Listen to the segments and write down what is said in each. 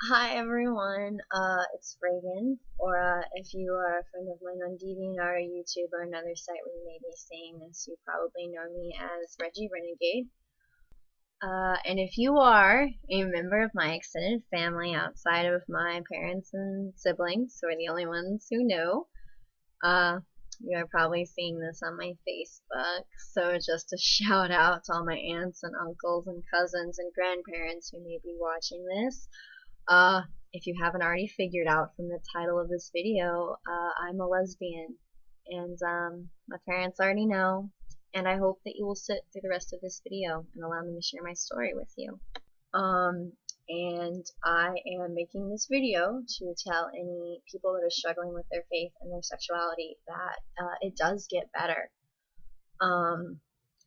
Hi everyone, it's Reagan, or if you are a friend of mine on DeviantArt or YouTube or another site where you may be seeing this, you probably know me as Reggie Renegade. And if you are a member of my extended family outside of my parents and siblings, who are the only ones who know, uh, you are probably seeing this on my Facebook. So just a shout out to all my aunts and uncles and cousins and grandparents who may be watching this. Uh, if you haven't already figured out from the title of this video, I'm a lesbian, and my parents already know, and I hope that you will sit through the rest of this video and allow me to share my story with you. Um, and I am making this video to tell any people that are struggling with their faith and their sexuality that it does get better. Um,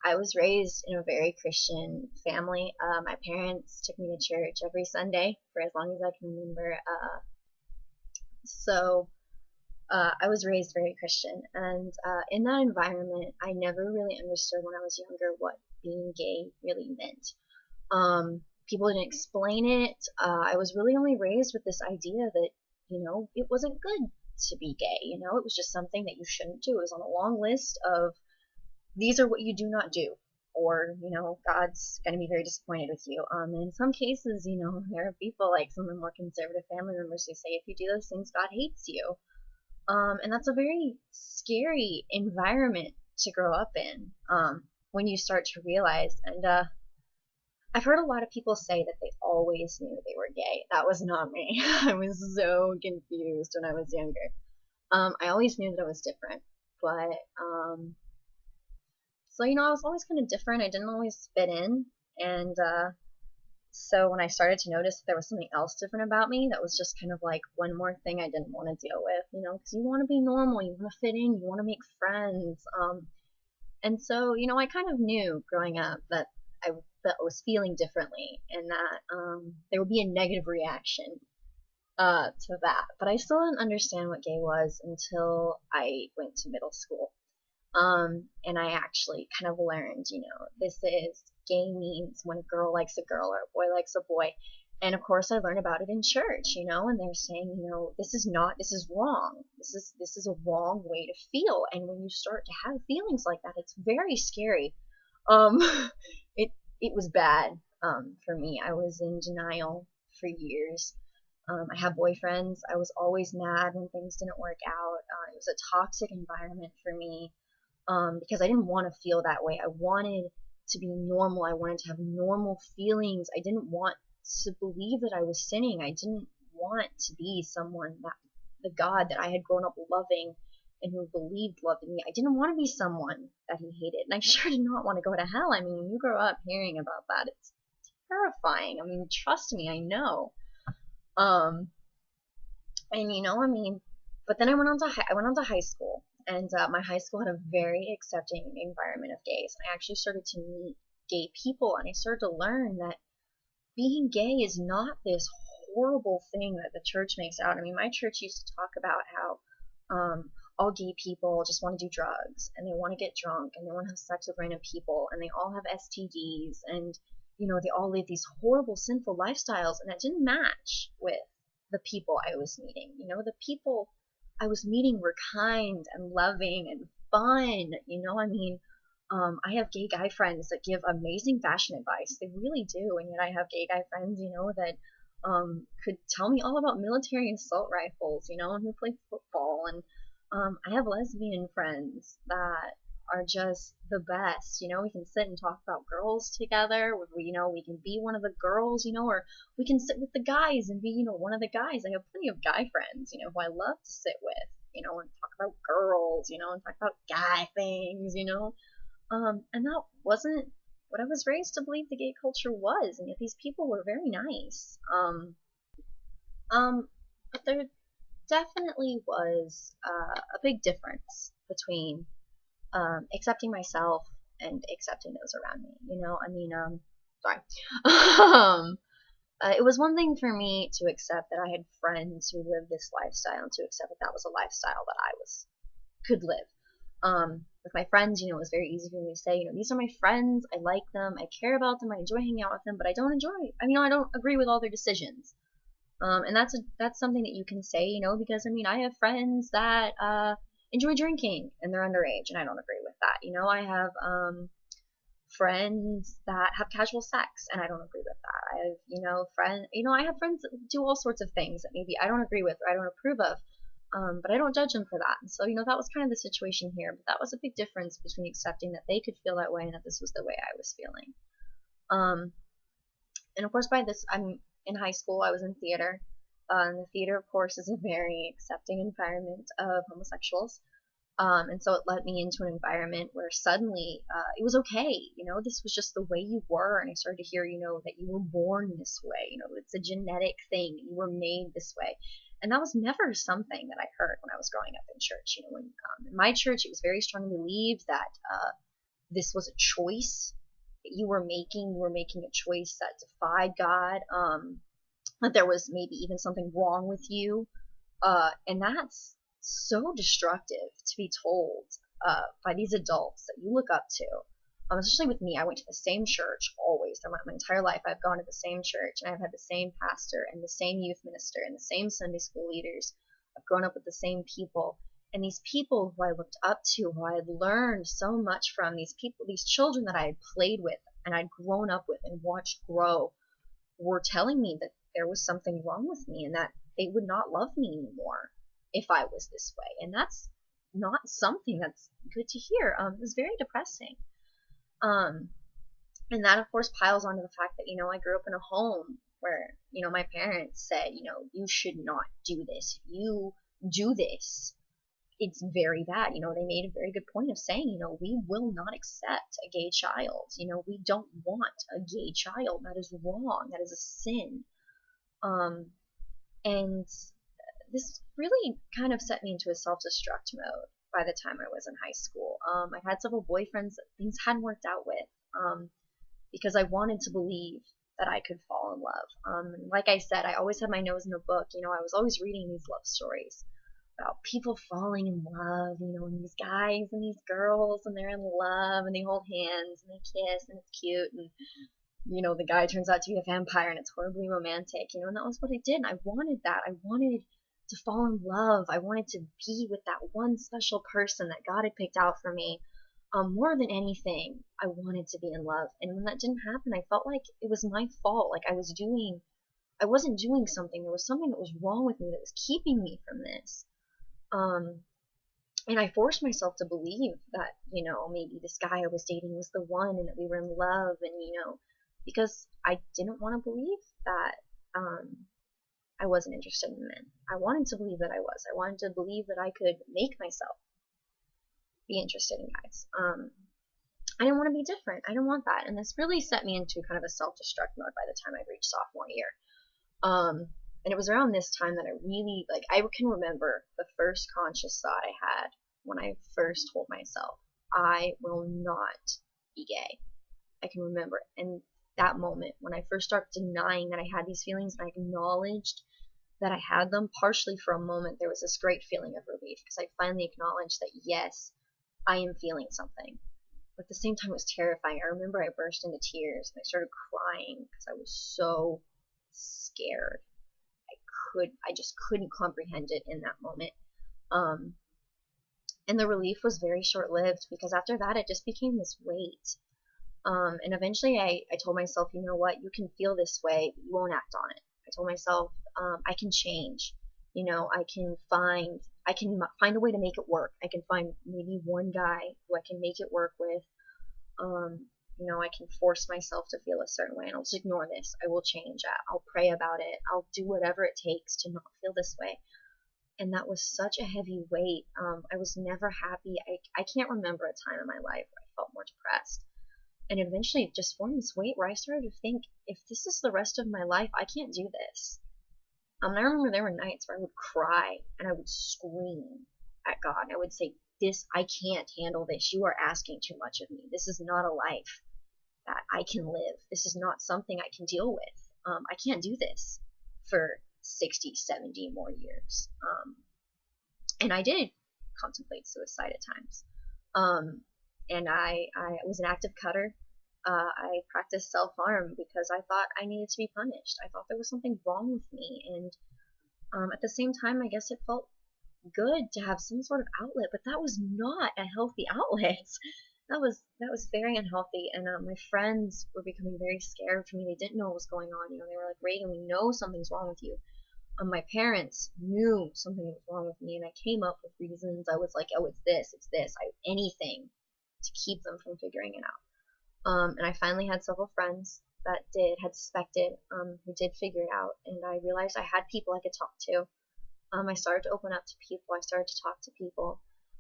I was raised in a very Christian family. My parents took me to church every Sunday for as long as I can remember. So I was raised very Christian, and in that environment, I never really understood when I was younger what being gay really meant. People didn't explain it. I was really only raised with this idea that it wasn't good to be gay. It was just something that you shouldn't do. It was on a long list of these are what you do not do, or God's going to be very disappointed with you. In some cases, there are people like some of the more conservative family members who say if you do those things, God hates you. And that's a very scary environment to grow up in, when you start to realize. And I've heard a lot of people say that they always knew they were gay. That was not me. I was so confused when I was younger. I always knew that I was different, but so, I was always kind of different. I didn't always fit in. And so when I started to notice that there was something else different about me, that was just kind of like one more thing I didn't want to deal with, because you want to be normal, you want to fit in, you want to make friends. And so, I kind of knew growing up that that I was feeling differently, and that there would be a negative reaction to that. But I still didn't understand what gay was until I went to middle school. And I actually kind of learned, this is gay means when a girl likes a girl or a boy likes a boy. And of course I learned about it in church, and they're saying, this is wrong. This is a wrong way to feel. And when you start to have feelings like that, it's very scary. Um, it, it was bad, for me. I was in denial for years. I had boyfriends. I was always mad when things didn't work out. It was a toxic environment for me. Because I didn't want to feel that way. I wanted to be normal. I wanted to have normal feelings. I didn't want to believe that I was sinning. I didn't want to be someone that the God that I had grown up loving and who believed loved me. I didn't want to be someone that he hated. And I sure did not want to go to hell. I mean, when you grow up hearing about that, it's terrifying. I mean, trust me, I know. Um, and but then I went on to high school, and my high school had a very accepting environment of gays. And I actually started to meet gay people, and I started to learn that being gay is not this horrible thing that the church makes out. I mean, my church used to talk about how all gay people just want to do drugs, and they want to get drunk, and they want to have sex with random people, and they all have STDs, and they all live these horrible, sinful lifestyles, and that didn't match with the people I was meeting. The people I was meeting were kind and loving and fun. I have gay guy friends that give amazing fashion advice. They really do. And yet I have gay guy friends, that could tell me all about military assault rifles, and who play football. And I have lesbian friends that are just the best. We can sit and talk about girls together. We can be one of the girls, or we can sit with the guys and be, one of the guys. I have plenty of guy friends, who I love to sit with, and talk about girls, and talk about guy things, and that wasn't what I was raised to believe the gay culture was. And yet these people were very nice. But there definitely was a big difference between accepting myself and accepting those around me. Sorry. It was one thing for me to accept that I had friends who lived this lifestyle, and to accept that that was a lifestyle that I could live. With my friends, it was very easy for me to say, these are my friends, I like them, I care about them, I enjoy hanging out with them, but I don't agree with all their decisions. And that's something that you can say, because I mean, I have friends that enjoy drinking and they're underage, and I don't agree with that. I have friends that have casual sex, and I don't agree with that. I have, I have friends that do all sorts of things that maybe I don't agree with or I don't approve of, but I don't judge them for that. And so, that was kind of the situation here. But that was a big difference between accepting that they could feel that way and that this was the way I was feeling. And of course, by this, I'm in high school. I was in theater. And the theater, of course, is a very accepting environment of homosexuals. And so it led me into an environment where suddenly it was okay. This was just the way you were. And I started to hear, that you were born this way. It's a genetic thing. You were made this way. And that was never something that I heard when I was growing up in church. In my church, it was very strongly believed that this was a choice that you were making. You were making a choice that defied God. That there was maybe even something wrong with you. And that's so destructive to be told by these adults that you look up to. Especially with me, I went to the same church always. Throughout my entire life, I've gone to the same church, and I've had the same pastor and the same youth minister and the same Sunday school leaders. I've grown up with the same people. And these people who I looked up to, who I had learned so much from, these people, these children that I had played with and I'd grown up with and watched grow, were telling me that there was something wrong with me and that they would not love me anymore if I was this way. And that's not something that's good to hear. It was very depressing. And that, of course, piles onto the fact that, I grew up in a home where, my parents said, you should not do this. If you do this, it's very bad. They made a very good point of saying, we will not accept a gay child. We don't want a gay child. That is wrong. That is a sin. And this really kind of set me into a self-destruct mode by the time I was in high school. I had several boyfriends that things hadn't worked out with because I wanted to believe that I could fall in love. Like I said, I always had my nose in a book. I was always reading these love stories about people falling in love, and these guys and these girls, and they're in love, and they hold hands, and they kiss, and it's cute, and, the guy turns out to be a vampire, and it's horribly romantic, and that was what I did, and I wanted that. I wanted to fall in love. I wanted to be with that one special person that God had picked out for me. More than anything, I wanted to be in love, and when that didn't happen, I felt like it was my fault, like I wasn't doing something. There was something that was wrong with me that was keeping me from this. And I forced myself to believe that, maybe this guy I was dating was the one and that we were in love, and, because I didn't want to believe that I wasn't interested in men. I wanted to believe that I was. I wanted to believe that I could make myself be interested in guys. I didn't want to be different. I didn't want that. And this really set me into kind of a self-destruct mode by the time I reached sophomore year. And it was around this time that I really, I can remember the first conscious thought I had when I first told myself, I will not be gay. I can remember it. And that moment when I first started denying that I had these feelings and I acknowledged that I had them, partially for a moment, there was this great feeling of relief because I finally acknowledged that, yes, I am feeling something. But at the same time, it was terrifying. I remember I burst into tears and I started crying because I was so scared. I just couldn't comprehend it in that moment. And the relief was very short-lived because after that it just became this weight. And eventually I told myself, you know what, you can feel this way, but you won't act on it. I told myself, I can change. I can find a way to make it work. I can find maybe one guy who I can make it work with. I can force myself to feel a certain way and I'll just ignore this. I will change. I'll pray about it. I'll do whatever it takes to not feel this way. And that was such a heavy weight. I was never happy. I can't remember a time in my life where I felt more depressed. And eventually it just formed this weight where I started to think, if this is the rest of my life, I can't do this. I remember there were nights where I would cry and I would scream at God. I would say, I can't handle this. You are asking too much of me. This is not a life that I can live. This is not something I can deal with. I can't do this for 60, 70 more years. And I did contemplate suicide at times. And I was an active cutter. I practiced self-harm because I thought I needed to be punished. I thought there was something wrong with me, and at the same time, I guess it felt good to have some sort of outlet, but that was not a healthy outlet. That was very unhealthy, and my friends were becoming very scared for me. They didn't know what was going on. They were like, Reagan, we know something's wrong with you. My parents knew something was wrong with me, and I came up with reasons. I was like, oh, it's this, anything to keep them from figuring it out. And I finally had several friends that had suspected, who did figure it out, and I realized I had people I could talk to. I started to open up to people. I started to talk to people.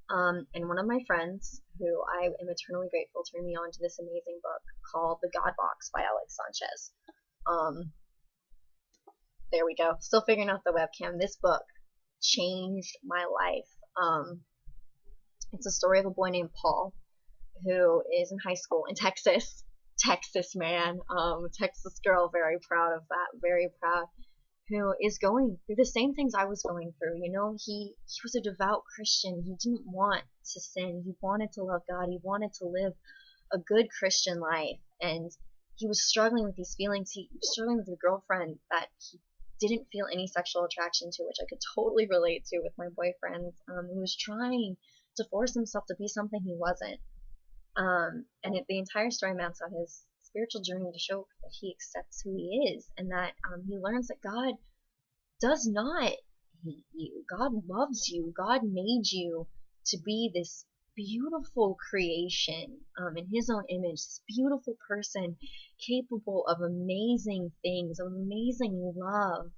And one of my friends, who I am eternally grateful, turned me on to this amazing book called The God Box by Alex Sanchez. There we go. Still figuring out the webcam. This book changed my life. It's a story of a boy named Paul who is in high school in Texas. Texas man. Texas girl. Very proud of that. Very proud. Who is going through the same things I was going through. He was a devout Christian. He didn't want to sin. He wanted to love God. He wanted to live a good Christian life. And he was struggling with these feelings. He was struggling with a girlfriend that he didn't feel any sexual attraction to, which I could totally relate to with my boyfriend, who was trying to force himself to be something he wasn't. The entire story maps out his spiritual journey to show that he accepts who he is, and that he learns that God does not hate you. God loves you. God made you to be this beautiful creation, in his own image, this beautiful person capable of amazing things, of amazing love,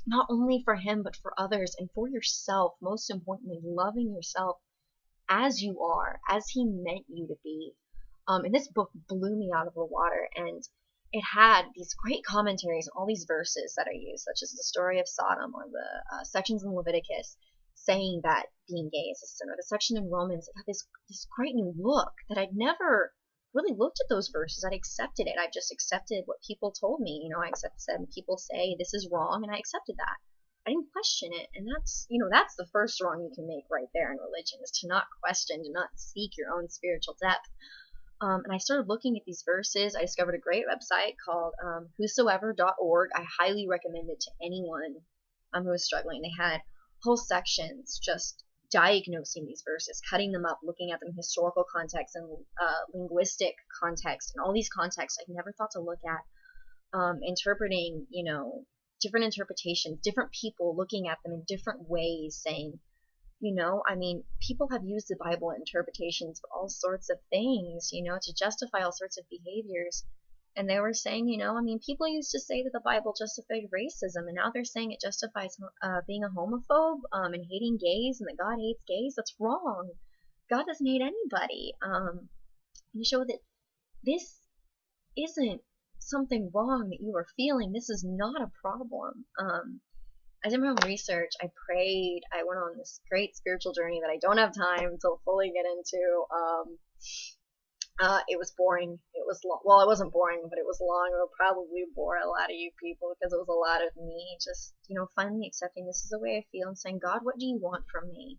not only for him but for others and for yourself. Most importantly, loving yourself as you are, as he meant you to be. And this book blew me out of the water, and it had these great commentaries on all these verses that are used, such as the story of Sodom, or the sections in Leviticus saying that being gay is a sin, or the section in Romans. It had this great new look that I'd never really looked at those verses. I'd accepted it. I just accepted what people told me. I said people say this is wrong, and I accepted that. I didn't question it, and that's the first wrong you can make right there in religion, is to not question, to not seek your own spiritual depth. And I started looking at these verses. I discovered a great website called whosoever.org. I highly recommend it to anyone who is struggling. They had whole sections just diagnosing these verses, cutting them up, looking at them in historical context and linguistic context, and all these contexts I'd never thought to look at, interpreting, different interpretations, different people looking at them in different ways, saying, people have used the Bible interpretations for all sorts of things, to justify all sorts of behaviors. And they were saying, people used to say that the Bible justified racism, and now they're saying it justifies being a homophobe, and hating gays, and that God hates gays. That's wrong. God doesn't hate anybody. You show that this isn't something wrong that you are feeling. This is not a problem. I did my own research. I prayed. I went on this great spiritual journey that I don't have time to fully get into. It was boring. It was well, it wasn't boring, but it was long. It would probably bore a lot of you people because it was a lot of me just, finally accepting this is the way I feel and saying, God, what do you want from me?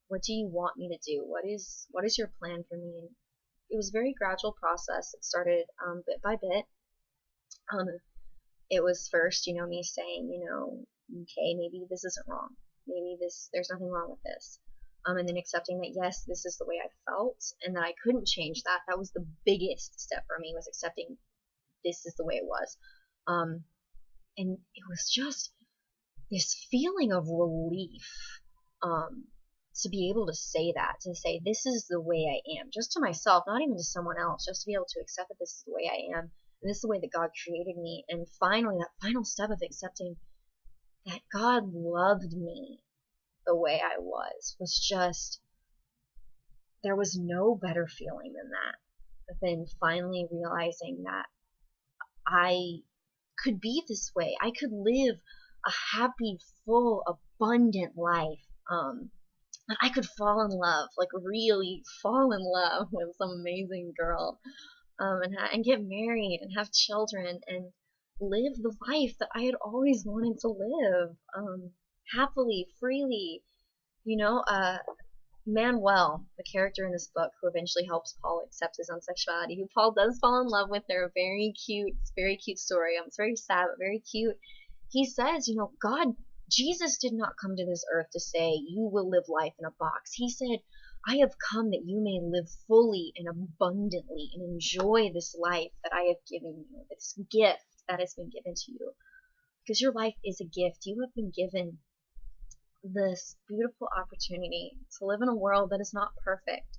What do you want me to do? What is your plan for me? And it was a very gradual process. It started bit by bit. It was first, me saying, okay, maybe this isn't wrong. Maybe there's nothing wrong with this. And then accepting that, yes, this is the way I felt, and that I couldn't change that. That was the biggest step for me, was accepting this is the way it was. And it was just this feeling of relief, to be able to say that, to say this is the way I am, just to myself, not even to someone else, just to be able to accept that this is the way I am, and this is the way that God created me. And finally, that final step of accepting that God loved me the way I was just, there was no better feeling than finally realizing that I could be this way. I could live a happy, full, abundant life. And I could fall in love, like really fall in love with some amazing girl, and get married and have children and live the life that I had always wanted to live, happily, freely, Manuel, the character in this book who eventually helps Paul accept his own sexuality, who Paul does fall in love with. They're a very cute story. It's very sad, but very cute. He says, Jesus did not come to this earth to say, you will live life in a box. He said, I have come that you may live fully and abundantly and enjoy this life that I have given you, this gift that has been given to you. Because your life is a gift. You have been given this beautiful opportunity to live in a world that is not perfect,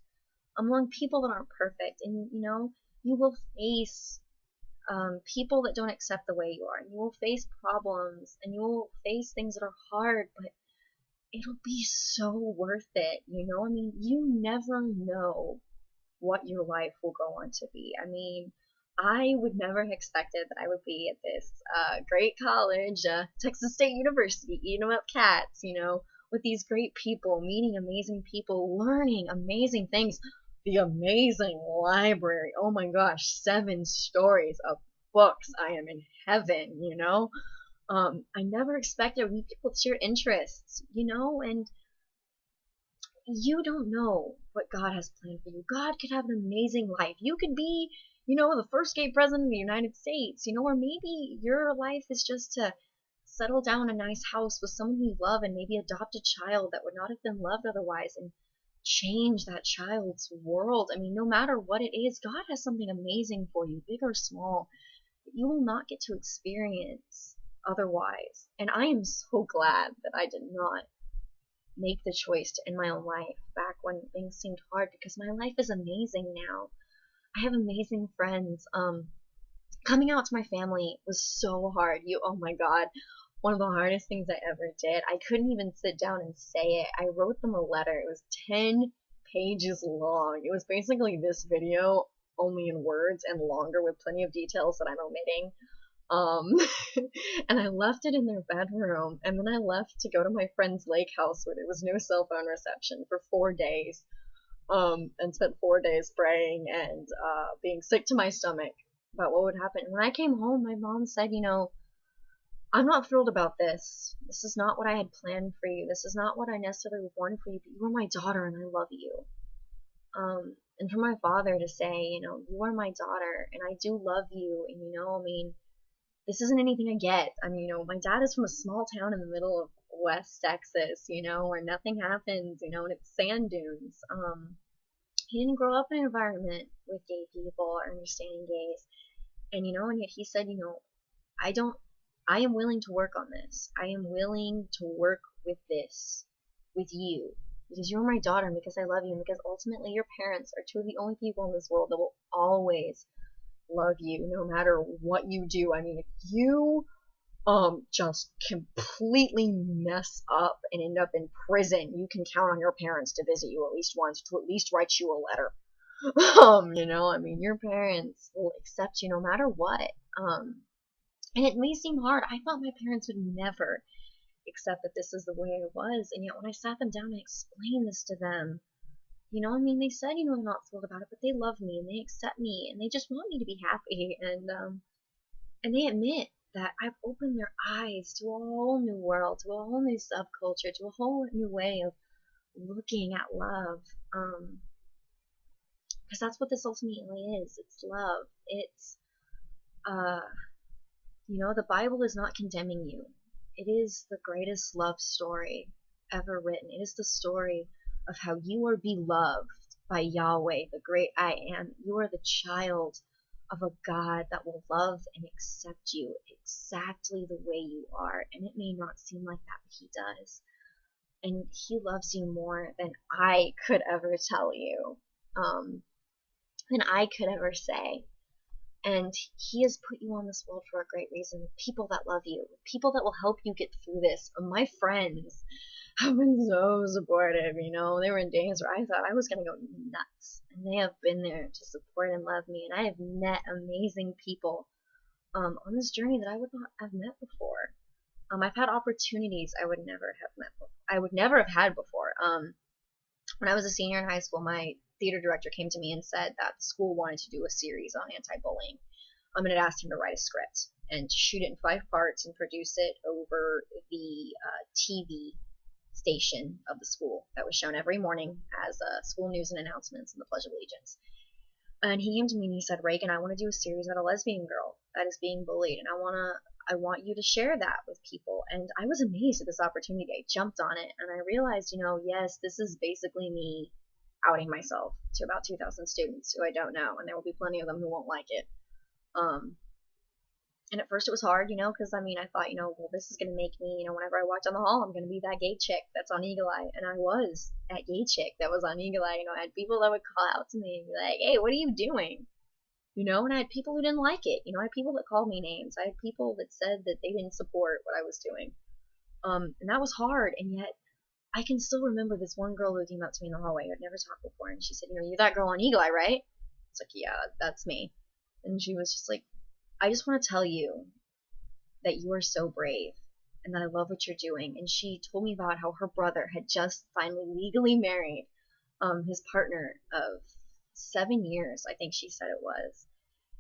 among people that aren't perfect. And, you will face people that don't accept the way you are. You will face problems, and you will face things that are hard, but it'll be so worth it. You never know what your life will go on to be. I would never have expected that I would be at this great college, Texas State University, eating up cats, with these great people, meeting amazing people, learning amazing things, the amazing library. Oh my gosh, 7 stories of books. I am in heaven, I never expected we people to share interests, and you don't know what God has planned for you. God could have an amazing life. You could be, the first gay president of the United States, or maybe your life is just to settle down in a nice house with someone you love and maybe adopt a child that would not have been loved otherwise and change that child's world. No matter what it is, God has something amazing for you, big or small, that you will not get to experience otherwise. And I am so glad that I did not make the choice to end my own life back when things seemed hard, because my life is amazing now. I have amazing friends. Coming out to my family was so hard. Oh my God, one of the hardest things I ever did. I couldn't even sit down and say it. I wrote them a letter. It was 10 pages long. It was basically this video, only in words and longer, with plenty of details that I'm omitting. And I left it in their bedroom, and then I left to go to my friend's lake house where there was no cell phone reception for 4 days, and spent 4 days praying and being sick to my stomach about what would happen. And when I came home, my mom said, I'm not thrilled about this. This is not what I had planned for you. This is not what I necessarily wanted for you, but you are my daughter and I love you. And for my father to say, you are my daughter and I do love you, and this isn't anything I get. My dad is from a small town in the middle of West Texas, where nothing happens, and it's sand dunes. He didn't grow up in an environment with gay people or understanding gays. And yet he said, I am willing to work on this. I am willing to work with this, with you, because you're my daughter, and because I love you, and because ultimately your parents are 2 of the only people in this world that will always love you, no matter what you do. If you just completely mess up and end up in prison, you can count on your parents to visit you at least once, to at least write you a letter. Your parents will accept you no matter what. And it may seem hard. I thought my parents would never accept that this is the way I was, and yet when I sat them down and explained this to them, they said, they're not thrilled about it, but they love me and they accept me and they just want me to be happy, and they admit that I've opened their eyes to a whole new world, to a whole new subculture, to a whole new way of looking at love, because that's what this ultimately is. It's love. It's the Bible is not condemning you. It is the greatest love story ever written. It is the story of how you are beloved by Yahweh, the great I am. You are the child of a God that will love and accept you exactly the way you are. And it may not seem like that, but He does. And He loves you more than I could ever tell you, than I could ever say. And He has put you on this world for a great reason, with people that love you, with people that will help you get through this. My friends have been so supportive, They were in days where I thought I was going to go nuts, and they have been there to support and love me. And I have met amazing people on this journey that I would not have met before. I've had opportunities I would never have had before. When I was a senior in high school, my theater director came to me and said that the school wanted to do a series on anti-bullying. And it asked him to write a script and to shoot it in 5 parts and produce it over the TV station of the school that was shown every morning as school news and announcements and the Pledge of Allegiance. And he came to me and he said, Reagan, I want to do a series about a lesbian girl that is being bullied, and I want you to share that with people. And I was amazed at this opportunity. I jumped on it, and I realized, yes, this is basically me outing myself to about 2,000 students who I don't know, and there will be plenty of them who won't like it. And at first it was hard, because I thought, well, this is going to make me, whenever I walk down the hall, I'm going to be that gay chick that's on Eagle Eye. And I was that gay chick that was on Eagle Eye. I had people that would call out to me and be like, hey, what are you doing? And I had people who didn't like it. I had people that called me names. I had people that said that they didn't support what I was doing. And that was hard. And yet I can still remember this one girl who came up to me in the hallway who I'd never talked before. And she said, you're that girl on Eagle Eye, right? It's like, yeah, that's me. And she was just like, I just want to tell you that you are so brave and that I love what you're doing. And she told me about how her brother had just finally legally married his partner of 7 years, I think she said it was,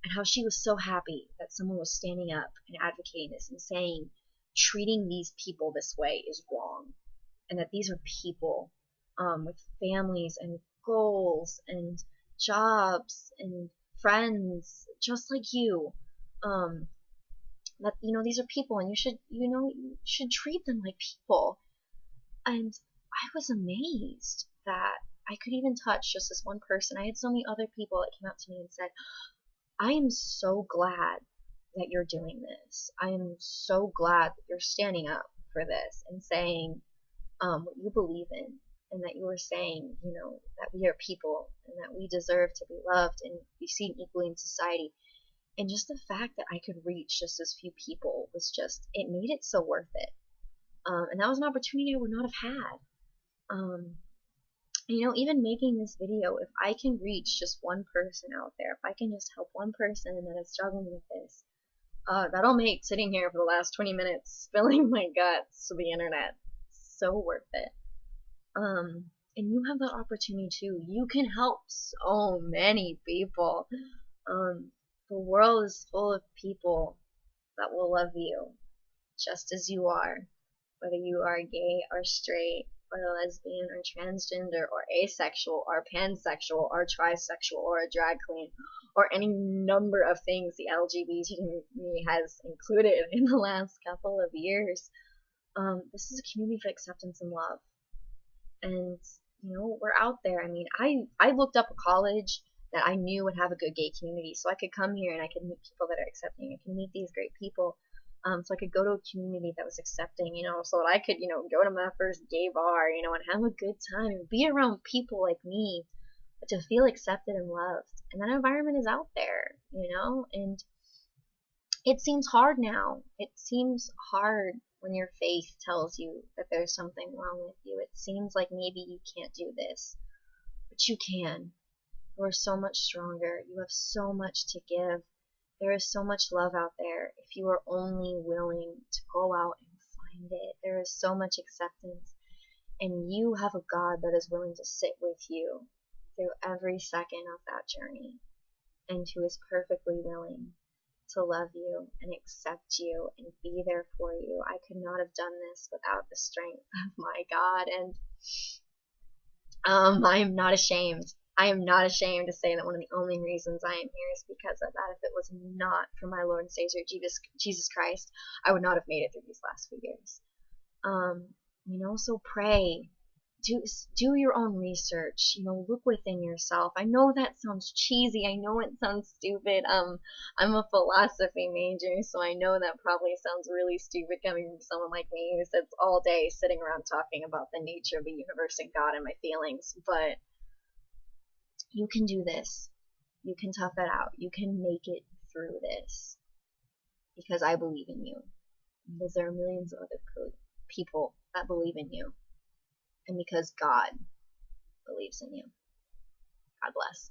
and how she was so happy that someone was standing up and advocating this and saying treating these people this way is wrong, and that these are people with families and goals and jobs and friends just like you. That these are people, and you should treat them like people. And I was amazed that I could even touch just this one person. I had so many other people that came up to me and said, I am so glad that you're doing this. I am so glad that you're standing up for this and saying what you believe in, and that you are saying, that we are people and that we deserve to be loved and be seen equally in society. And just the fact that I could reach just as few people was it made it so worth it. And that was an opportunity I would not have had. Even making this video, if I can reach just one person out there, if I can just help one person that is struggling with this, that'll make sitting here for the last 20 minutes spilling my guts to the internet so worth it. And you have that opportunity too. You can help so many people. The world is full of people that will love you just as you are, whether you are gay or straight or lesbian or transgender or asexual or pansexual or trisexual or a drag queen or any number of things the LGBT community has included in the last couple of years. This is a community of acceptance and love. And, we're out there. I looked up a college that I knew would have a good gay community, so I could come here and I could meet people that are accepting. I could meet these great people, so I could go to a community that was accepting, so that I could, go to my first gay bar, and have a good time and be around people like me, to feel accepted and loved. And that environment is out there, and it seems hard now. It seems hard when your faith tells you that there's something wrong with you. It seems like maybe you can't do this, but you can. You are so much stronger. You have so much to give. There is so much love out there if you are only willing to go out and find it. There is so much acceptance, and you have a God that is willing to sit with you through every second of that journey, and who is perfectly willing to love you and accept you and be there for you. I could not have done this without the strength of my God, and I am not ashamed. I am not ashamed to say that one of the only reasons I am here is because of that. If it was not for my Lord and Savior Jesus Christ, I would not have made it through these last few years. So pray. Do your own research. Look within yourself. I know that sounds cheesy. I know it sounds stupid. I'm a philosophy major, so I know that probably sounds really stupid coming from someone like me who sits all day sitting around talking about the nature of the universe and God and my feelings. But you can do this. You can tough it out. You can make it through this. Because I believe in you. Because there are millions of other people that believe in you. And because God believes in you. God bless.